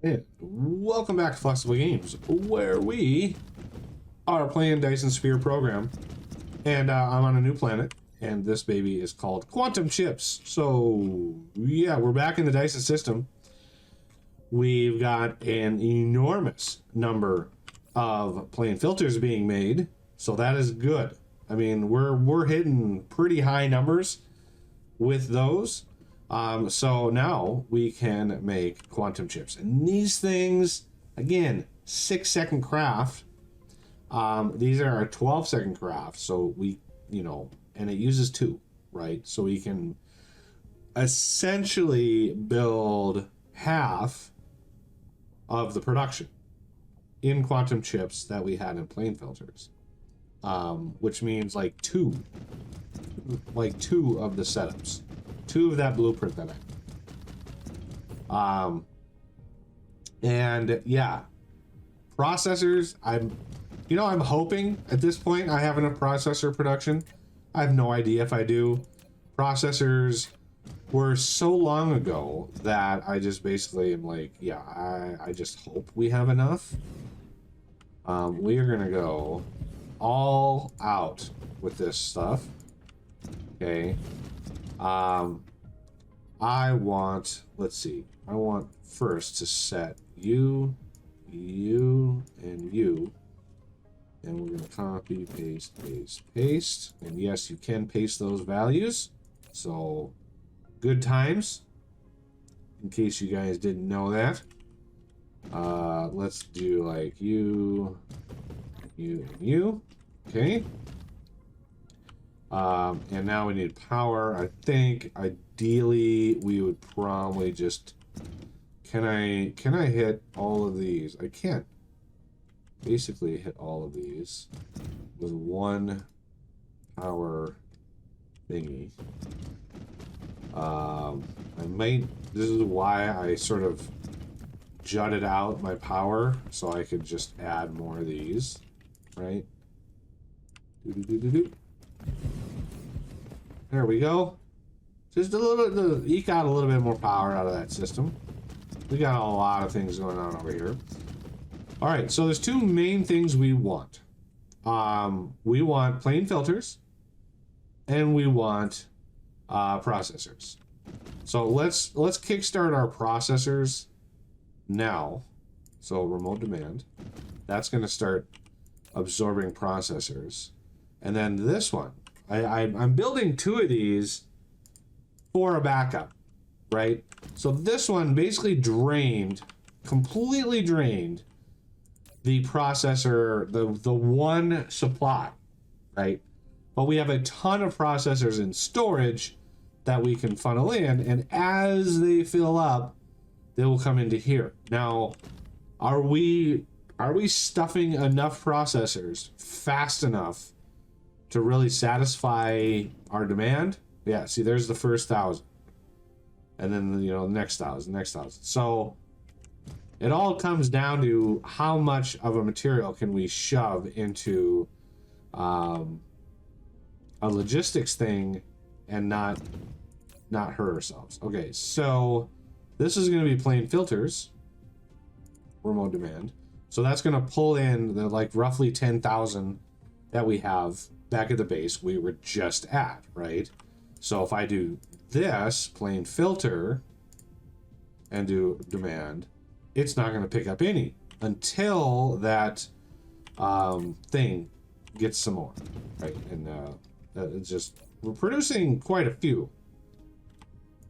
And welcome back to Flexible Games, where we are playing Dyson Sphere program. And I'm on a new planet, and this baby is called Quantum Chips. So, yeah, we're back in the Dyson system. We've got an enormous number of plane filters being made, so that is good. I mean, we're hitting pretty high numbers with those. So now we can make quantum chips, and these things, again, 6-second craft. These are a 12-second craft, so we, and it uses 2, right? So we can essentially build half of the production in quantum chips that we had in plane filters, which means like two of the setups. 2 of that blueprint that I and yeah, processors, I'm hoping at this point I have enough processor production. I have no idea if I do. Processors were so long ago that I just basically am like, yeah, I just hope we have enough. We are gonna go all out with this stuff. Okay. I want, let's see, I want first to set you, and you, and we're going to copy, paste, paste, paste, and yes, you can paste those values, so good times, in case you guys didn't know that. Let's do like you, and you, okay. And now we need power. I think ideally we would probably just, can I hit all of these? I can't basically hit all of these with one power thingy. I might, this is why I sort of jutted out my power so I could just add more of these, right? There we go. Just a little bit, eke out a little bit more power out of that system. We got a lot of things going on over here. All right, so there's 2 main things we want. We want plane filters, and we want processors. So let's kickstart our processors now. So remote demand, that's going to start absorbing processors, and then this one. I'm building 2 of these for a backup, right? So this one basically completely drained the processor, the one supply, right? But we have a ton of processors in storage that we can funnel in, and as they fill up, they will come into here. Now, are we stuffing enough processors fast enough to really satisfy our demand? Yeah, see, there's the first 1,000. And then, the next 1,000. So it all comes down to how much of a material can we shove into a logistics thing and not hurt ourselves. Okay, so this is going to be plane filters, remote demand. So that's going to pull in the roughly 10,000 that we have back at the base we were just at, right? So if I do this plane filter and do demand, it's not going to pick up any until that thing gets some more, right? And it's just, we're producing quite a few.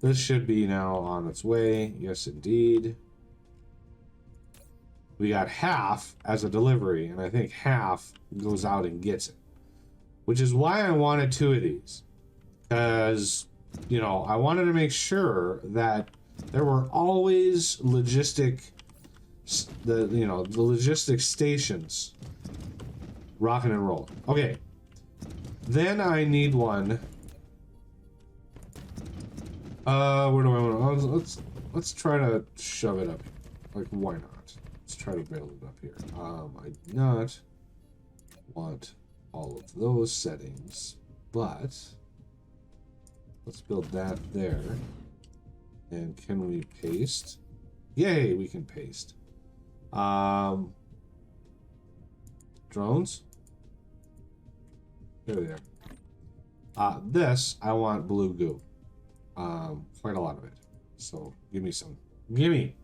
This should be now on its way. Yes, indeed. We got half as a delivery, and I think half goes out and gets it. Which is why I wanted 2 of these, because I wanted to make sure that there were always the logistic stations rocking and rolling. Okay, then I need one. Where do I want to? Let's try to shove it up here. Like, why not? Let's try to build it up here. I do not want all of those settings, but let's build that there. And can we paste? Yay, we can paste. Drones. There they are. This, I want blue goo. Quite a lot of it. So, give me some. Gimme!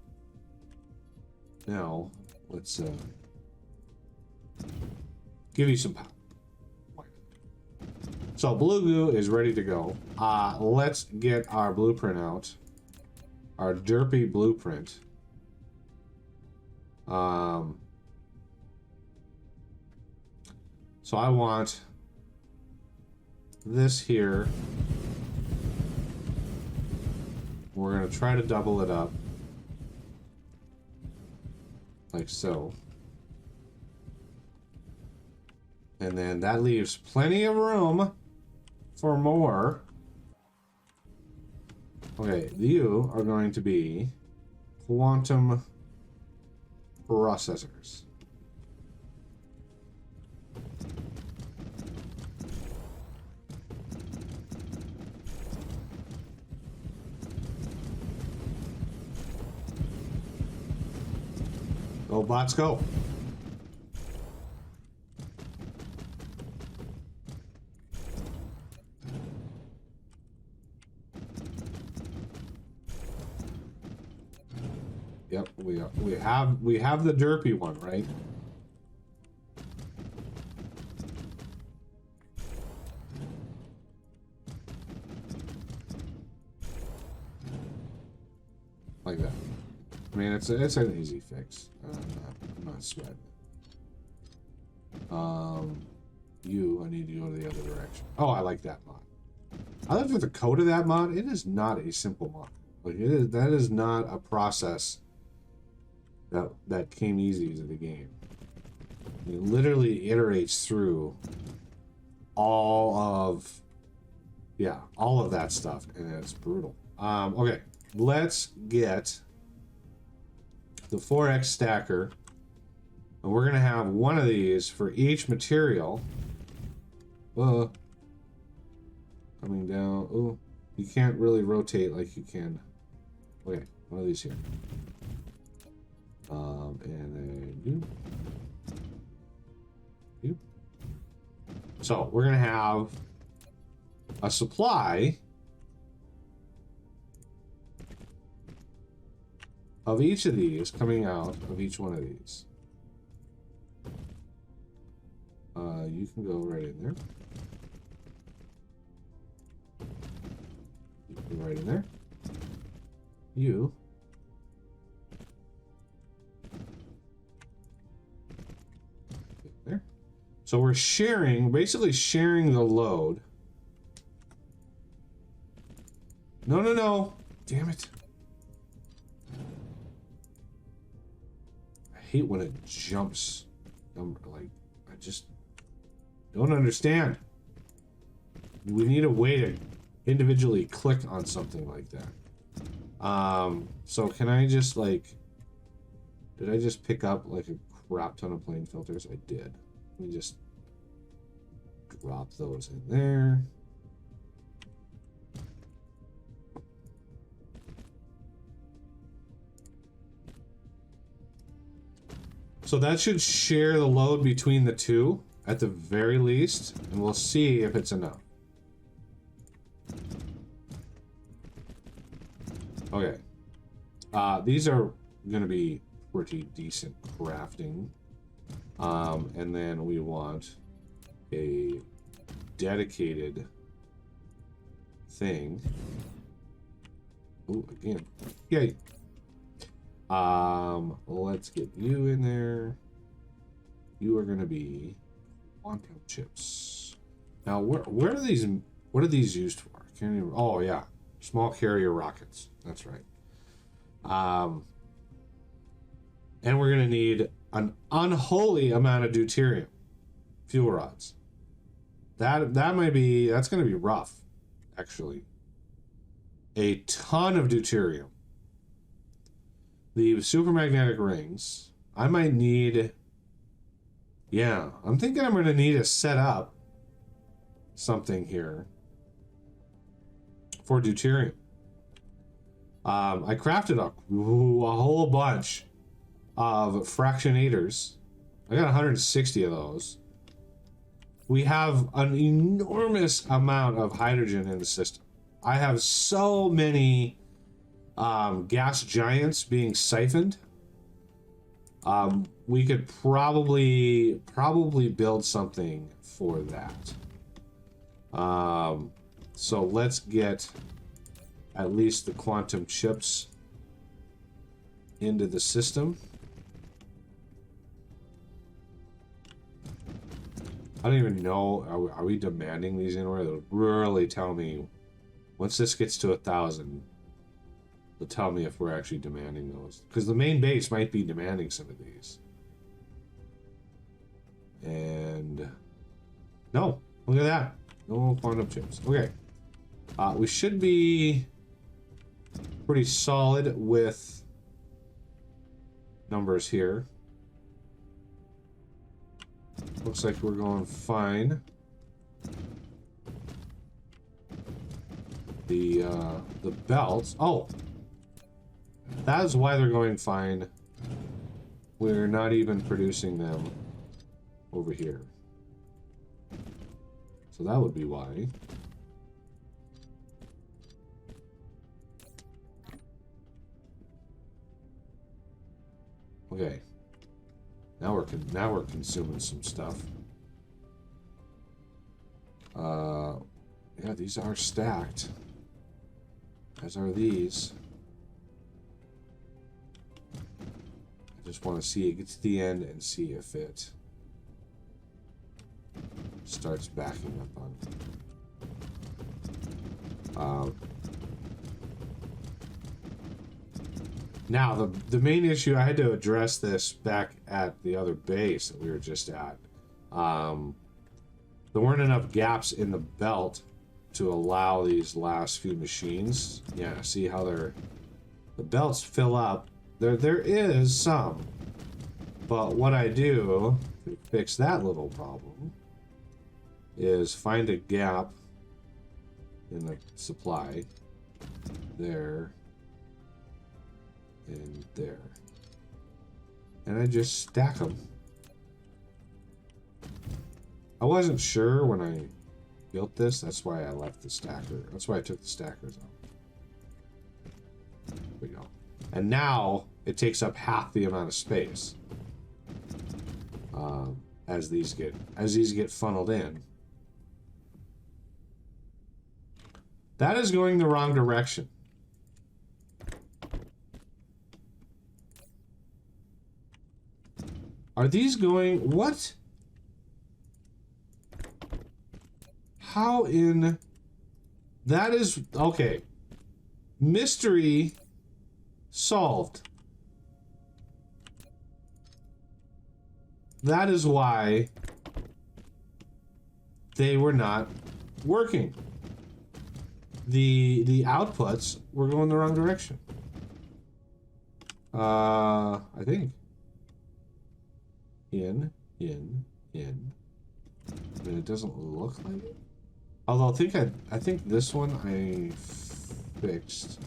Now, let's, give you some power. So, blue goo is ready to go. Let's get our blueprint out. Our derpy blueprint. So I want this here. We're going to try to double it up. Like so. And then that leaves plenty of room for more. Okay, you are going to be quantum processors. Go, bots, go. Yep, we have the derpy one, right? Like that. I mean, it's an easy fix. I'm not sweating. I need to go to the other direction. Oh, I like that mod. I looked at the code of that mod. It is not a simple mod. Like that is not a process that came easy to the game. It literally iterates through all of that stuff, and it's brutal. Okay, let's get the 4x stacker, and we're gonna have one of these for each material. Coming down. Oh, you can't really rotate like you can. Okay, one of these here. And then you. So we're gonna have a supply of each of these coming out of each one of these. You can go right in there. You can go right in there. You. There. So we're basically sharing the load. No. Damn it. I hate when it jumps. Like, I just don't understand. We need a way to individually click on something like that. So can I just like, did I just pick up like a crap ton of plane filters? I did. Let me just drop those in there. So that should share the load between the two at the very least, and we'll see if it's enough. Okay. These are going to be pretty decent crafting. And then we want a dedicated thing. Oh, again. Yay. Let's get you in there. You are going to be quantum chips. Now, where are these? What are these used for? I can't even. Oh yeah, small carrier rockets. That's right. And we're going to need an unholy amount of deuterium fuel rods. That's going to be rough, actually. A ton of deuterium. The supermagnetic rings. I might need. Yeah, I'm thinking I'm going to need to set up something here for deuterium. I crafted a whole bunch of fractionators. I got 160 of those. We have an enormous amount of hydrogen in the system. I have so many gas giants being siphoned. We could probably build something for that. So let's get at least the quantum chips into the system. I don't even know, are we demanding these anywhere? They'll really tell me, once this gets to 1,000, they'll tell me if we're actually demanding those. Because the main base might be demanding some of these. And no, look at that. No quantum chips. Okay. We should be pretty solid with numbers here. Looks like we're going fine. The belts. Oh, that is why they're going fine. We're not even producing them over here. So that would be why. Okay. Now we're consuming some stuff. Yeah, these are stacked. As are these. I just want to see it get to the end and see if it starts backing up on. Now, the main issue, I had to address this back at the other base that we were just at. There weren't enough gaps in the belt to allow these last few machines. Yeah, see how the belts fill up. There is some. But what I do to fix that little problem is find a gap in the supply. There. And there. And I just stack them. I wasn't sure when I built this. That's why I left the stacker. That's why I took the stackers out. There we go. And now it takes up half the amount of space as these get funneled in. That is going the wrong direction. Are these going... What? How in... That is... Okay. Mystery solved. That is why they were not working. The outputs were going the wrong direction. I think. In. And it doesn't look like it. Although I think this one I fixed.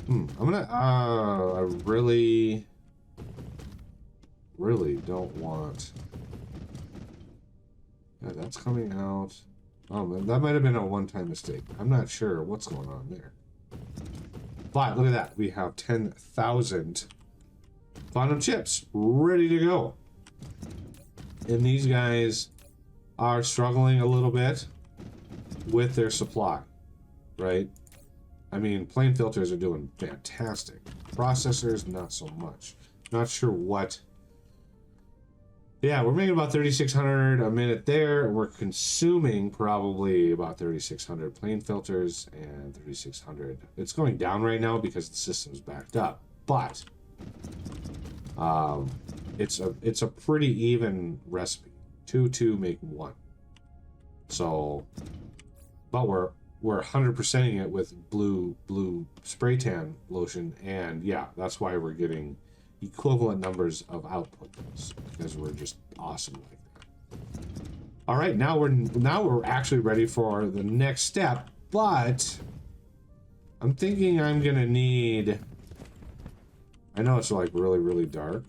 I'm gonna I really don't want. Yeah, that's coming out. Oh, that might have been a one-time mistake. I'm not sure what's going on there. But look at that. We have 10,000 quantum chips ready to go. And these guys are struggling a little bit with their supply, right? I mean, plane filters are doing fantastic. Processors, not so much. Not sure what. Yeah, we're making about 3,600 a minute there. We're consuming probably about 3,600 plane filters and 3,600. It's going down right now because the system's backed up, but it's a pretty even recipe. 2 make 1. So, but we're 100%ing it with blue spray tan lotion, and yeah, that's why we're getting equivalent numbers of output, because we're just awesome like that. All right, now we're actually ready for the next step, But I'm thinking I'm gonna need, I know it's like really, really dark.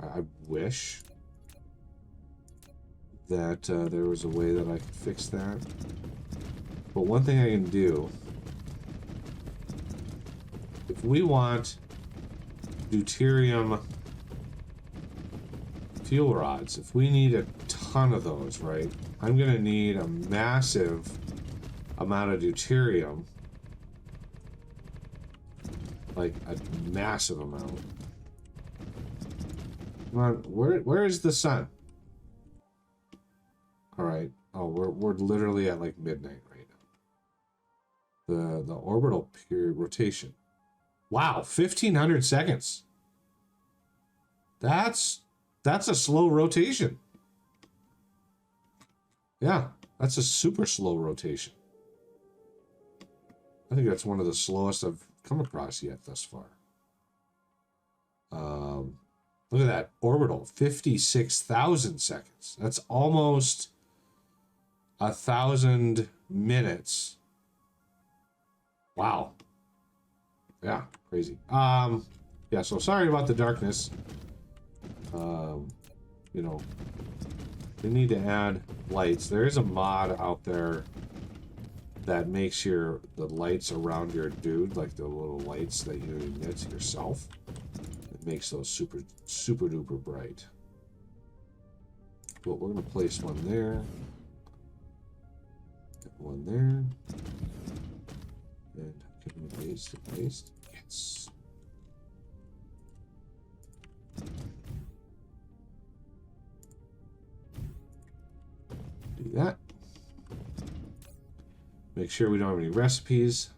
I wish that there was a way that I could fix that. But one thing I can do, if we want deuterium fuel rods, if we need a ton of those, right, I'm gonna need a massive amount of deuterium, like a massive amount. Come on, where is the sun? All right. Oh, we're literally at like midnight right now. The orbital period rotation. Wow, 1500 seconds. That's a slow rotation. Yeah, that's a super slow rotation. I think that's one of the slowest I've come across yet thus far. Look at that. Orbital, 56,000 seconds. That's almost 1,000 minutes. Wow. Yeah, crazy. Yeah, so sorry about the darkness. You know, they need to add lights. There is a mod out there that makes the lights around your dude, like the little lights that you emit yourself. It makes those super duper bright. But we're gonna place one there. One there. And can we paste? Yes. Do that. Make sure we don't have any recipes.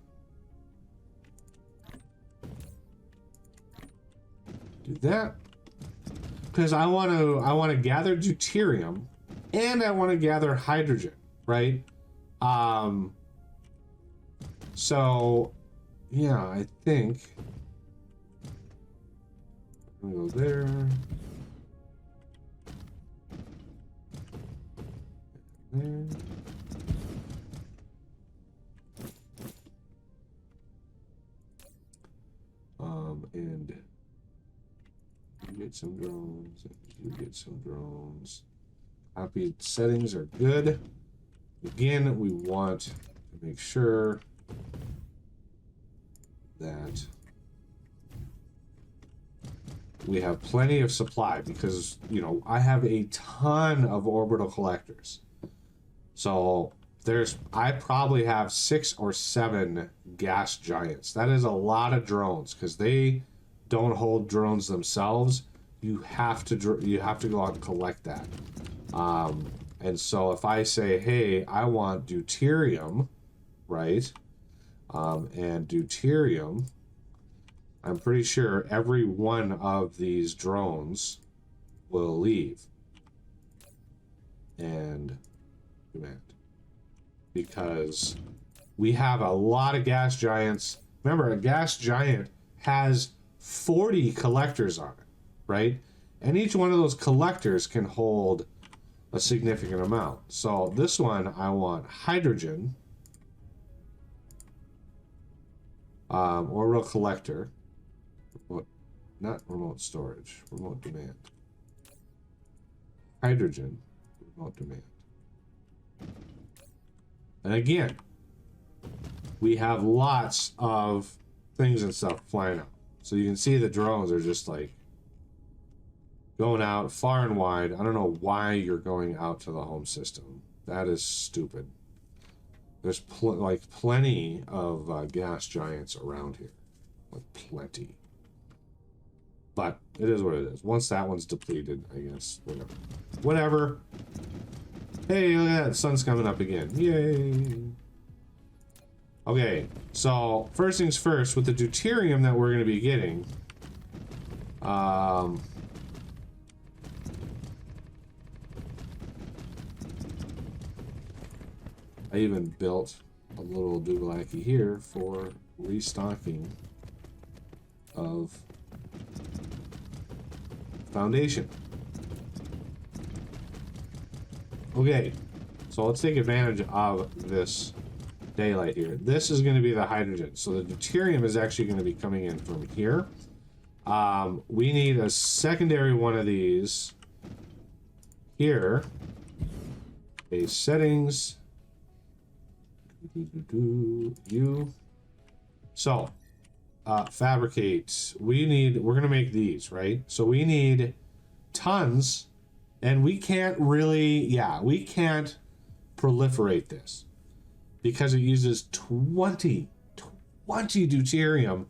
Do that. Because I want to gather deuterium and I want to gather hydrogen, right? So yeah, I think I'm gonna go there. There. And you get some drones, and you get some drones. Copy settings are good. Again, we want to make sure that we have plenty of supply because, you know, I have a ton of orbital collectors. So I probably have 6 or 7 gas giants. That is a lot of drones because they don't hold drones themselves. You have to go out and collect that. And so if I say, hey, I want deuterium, right? And deuterium, I'm pretty sure every one of these drones will leave. And demand. Because we have a lot of gas giants. Remember, a gas giant has 40 collectors on it, right? And each one of those collectors can hold a significant amount. So this one, I want hydrogen, orbital collector, not remote storage, remote demand. Hydrogen, remote demand. And again, we have lots of things and stuff flying out. So you can see the drones are just like going out far and wide. I don't know why you're going out to the home system. That is stupid. There's plenty of gas giants around here. Like plenty. But it is what it is. Once that one's depleted, I guess, whatever. Hey, look at that, the sun's coming up again. Yay! Okay, so first things first, with the deuterium that we're going to be getting, I even built a little doogalaki here for restocking of foundation. Okay, so So let's take advantage of this daylight here. This is going to be the hydrogen. So the deuterium is actually going to be coming in from here. We need a secondary one of these here. A settings. You. So, fabricate. We're going to make these, right? So we need tons, and we can't really, we can't proliferate this because it uses 20 deuterium.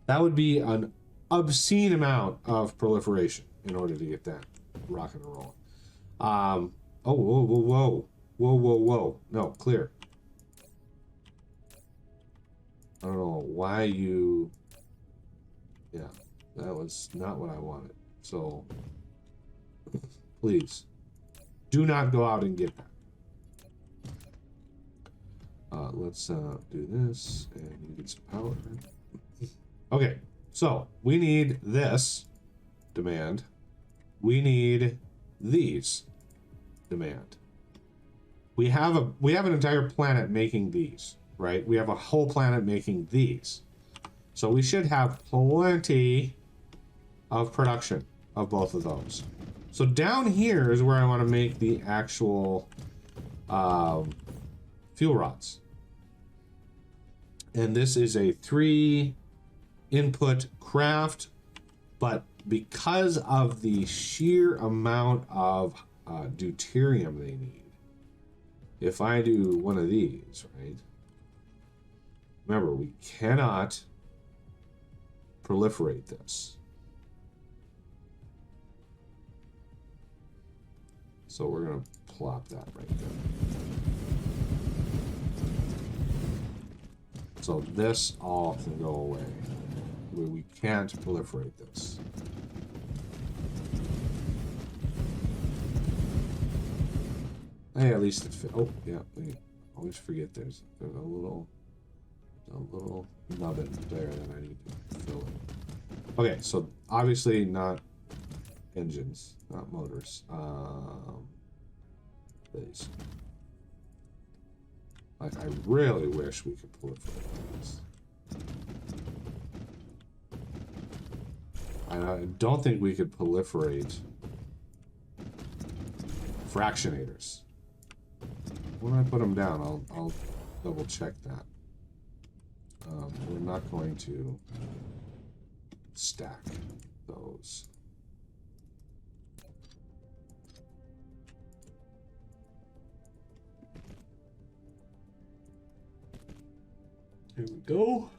That would be an obscene amount of proliferation in order to get that rocking and rolling. Oh, whoa. No, clear. I don't know why you... Yeah, that was not what I wanted. So, please, do not go out and get that. Let's do this, and you get some power. Okay, so we need this demand. We need these demand. We have an entire planet making these, right? We have a whole planet making these. So we should have plenty of production of both of those. So down here is where I want to make the actual fuel rods. And this is a 3 input craft, but because of the sheer amount of deuterium they need, if I do one of these, right? Remember, we cannot proliferate this. So we're going to plop that right there. So this all can go away. We can't proliferate this. Hey, at least it fit. Oh, yeah. We always forget there's a little nubbin there that I need to fill in. Okay, so obviously not engines, not motors. These. Like, I really wish we could proliferate this. I don't think we could proliferate fractionators. When I put them down, I'll double check that. We're not going to stack those. Here we go.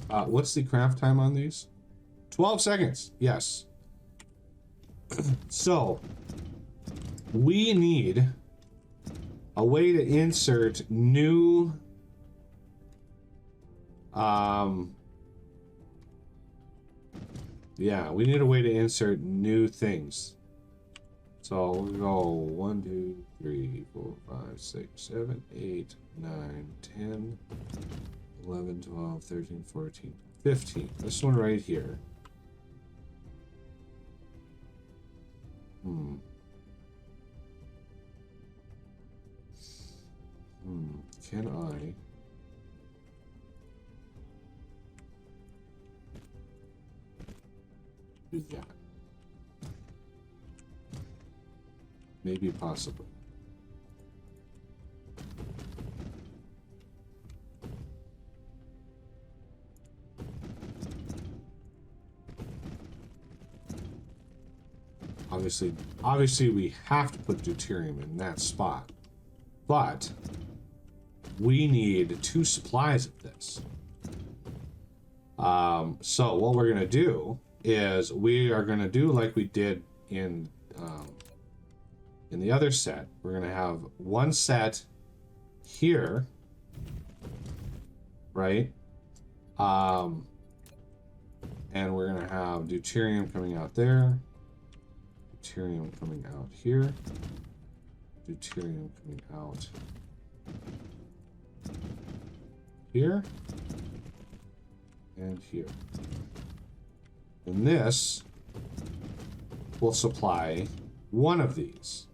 What's the craft time on these? 12 seconds. Yes. So, we need a way to insert new we need a way to insert new things. So we'll go 1, 2, 3, 4, 5, 6, 7, 8, 9, 10, 11, 12, 13, 14, 15. This one right here. Can I do that? Maybe possibly. Obviously we have to put deuterium in that spot, but we need 2 supplies of this. So what we're gonna do is we are gonna do like we did in the other set. We're gonna have one set here, right? And we're gonna have deuterium coming out there, deuterium coming out here, deuterium coming out here, and here. And this will supply one of these.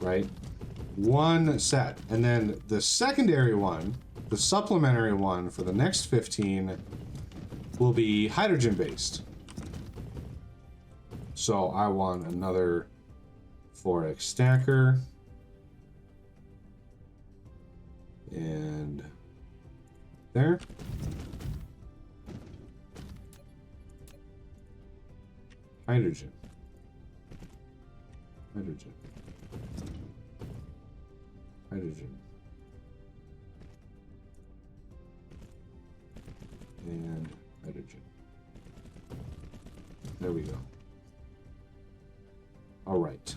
Right? One set. And then the secondary one, the supplementary one for the next 15 will be hydrogen based. So I want another 4x stacker. And there. Hydrogen. Hydrogen. Hydrogen. And hydrogen. There we go. All right.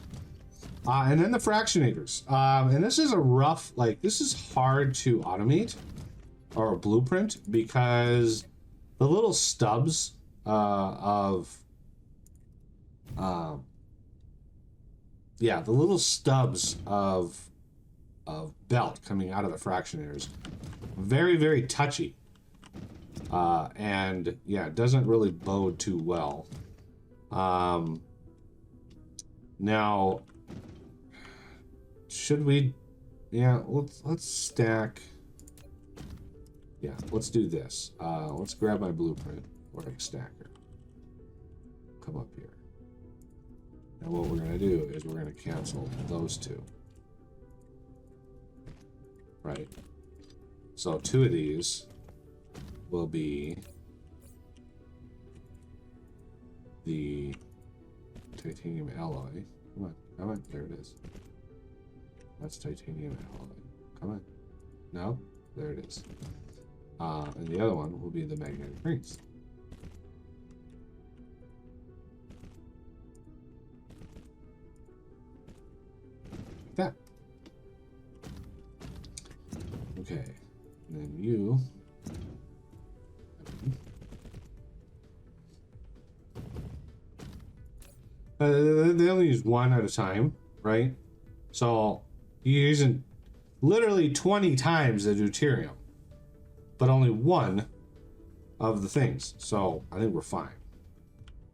And then the fractionators. And this is a rough, like, this is hard to automate or a blueprint because the little stubs yeah, the little stubs of belt coming out of the fractionators, very, very touchy. And yeah, it doesn't really bode too well. Now, should we, yeah, let's stack. Yeah, let's do this. Let's grab my blueprint or a stacker. Come up here. And what we're going to do is we're going to cancel those two. Right? So 2 of these will be the titanium alloy. Come on, come on. There it is. That's titanium alloy. Come on. No? There it is. And the other one will be the magnetic rings. Like that. Okay. And then you. They only use one at a time, right? So you're using literally 20 times the deuterium, but only one of the things. So I think we're fine.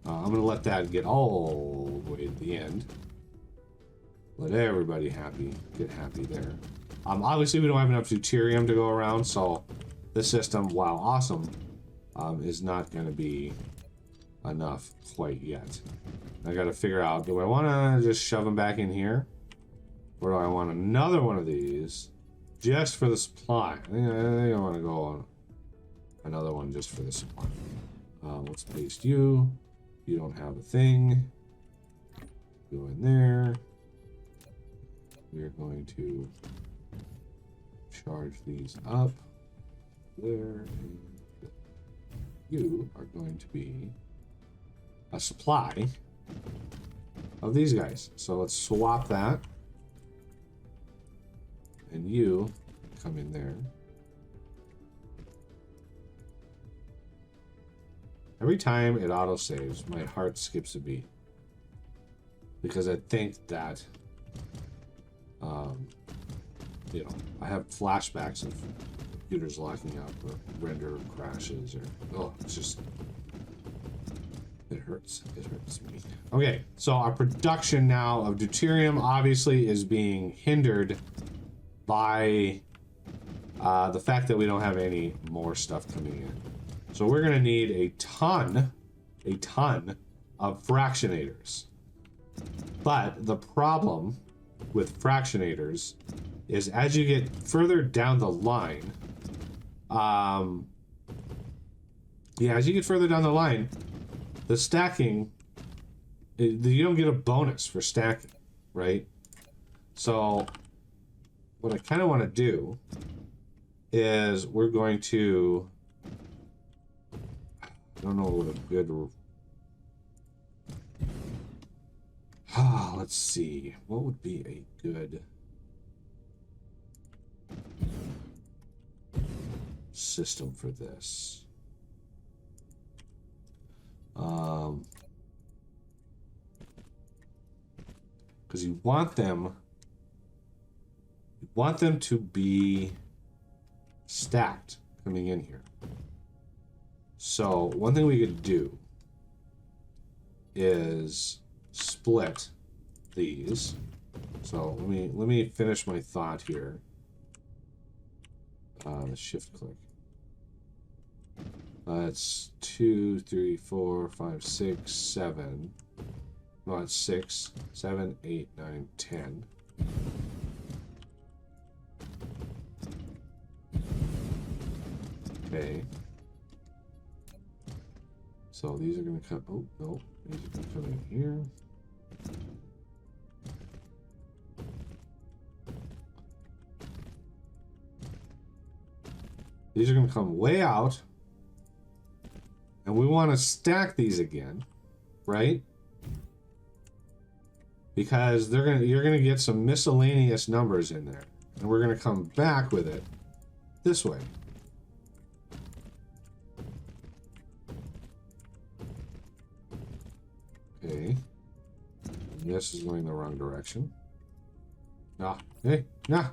I'm going to let that get all the way to the end. Let everybody get happy there. Obviously, we don't have enough deuterium to go around, so this system, while awesome, is not going to be enough quite yet. I got to figure out, do I want to just shove them back in here? Or do I want another one of these just for the supply? I think I want to go on another one just for the supply. Let's paste you. You don't have a thing. Go in there. We're going to charge these up. There. And you are going to be a supply of these guys. So let's swap that. And you come in there. Every time it auto-saves, my heart skips a beat. Because I think that, you know, I have flashbacks of computers locking up or render crashes or, oh, it's just, it hurts. It hurts me. Okay, so our production now of deuterium obviously is being hindered by the fact that we don't have any more stuff coming in. So we're gonna need a ton of fractionators. But the problem with fractionators is as you get further down the line, as you get further down the line, the stacking, you don't get a bonus for stacking, right? So what I kind of want to do is we're going to, I don't know what a good, let's see, what would be a good system for this? Because you want them to be stacked coming in here. So one thing we could do is split these. So let me finish my thought here. Shift click. It's 2, 3, 4, 5, 6, 7. No, it's 6, 7, 8, 9, 10. Okay. So these are going to come. Oh, no. These are going to come in here. These are going to come way out. And we want to stack these again, right? Because you're going to get some miscellaneous numbers in there. And we're going to come back with it this way. Okay. And this is going the wrong direction. Ah, hey, nah.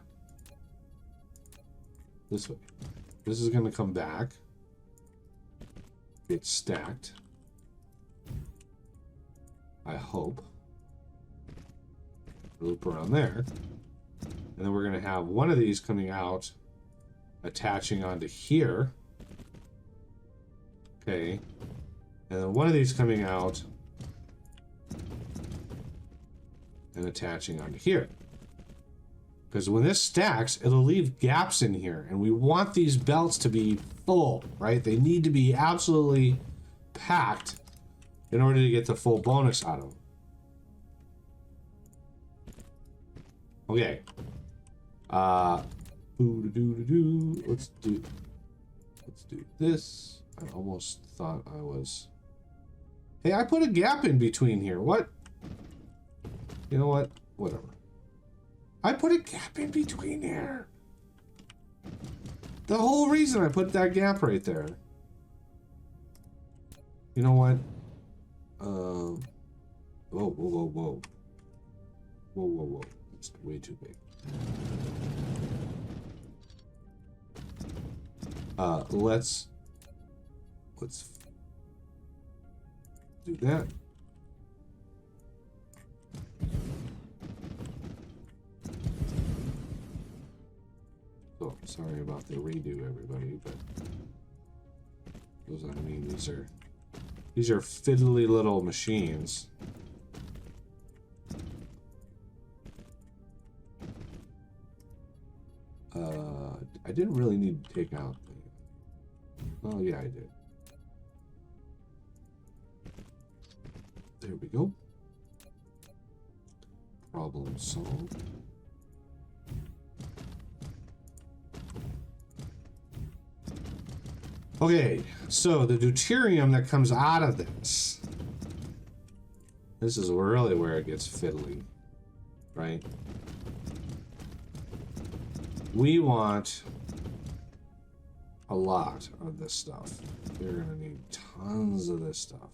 This way. This is going to come back. Get stacked. I hope. Loop around there. And then we're going to have one of these coming out, attaching onto here. Okay. And then one of these coming out and attaching onto here. Because when this stacks, it'll leave gaps in here. And we want these belts to be full, right? They need to be absolutely packed in order to get the full bonus out of them. Okay. Let's do this. I almost thought I was... Hey, I put a gap in between here. What? You know what? Whatever. I put a gap in between there. The whole reason I put that gap right there. You know what? Whoa, whoa, whoa, whoa. Whoa, whoa, whoa. It's way too big. Let's do that. Oh, sorry about the redo, everybody, but those, I mean, these are fiddly little machines. I didn't really need to take out the... Oh, yeah, I did. There we go. Problem solved. Okay, so the deuterium that comes out of this is really where it gets fiddly, right? We want a lot of this stuff. We're gonna need tons of this stuff.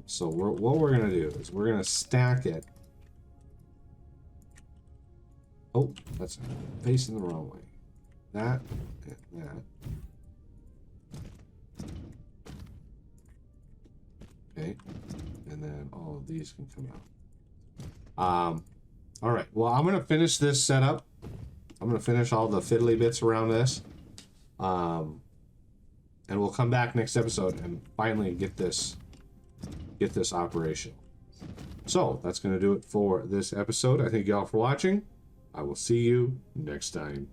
So what we're gonna do is we're gonna stack it. Oh, that's facing the wrong way. That and that. Okay, and then all of these can come out. All right, well, I'm gonna finish this setup. I'm gonna finish all the fiddly bits around this, and we'll come back next episode and finally get this operational. So that's gonna do it for this episode. I thank you all for watching. I will see you next time.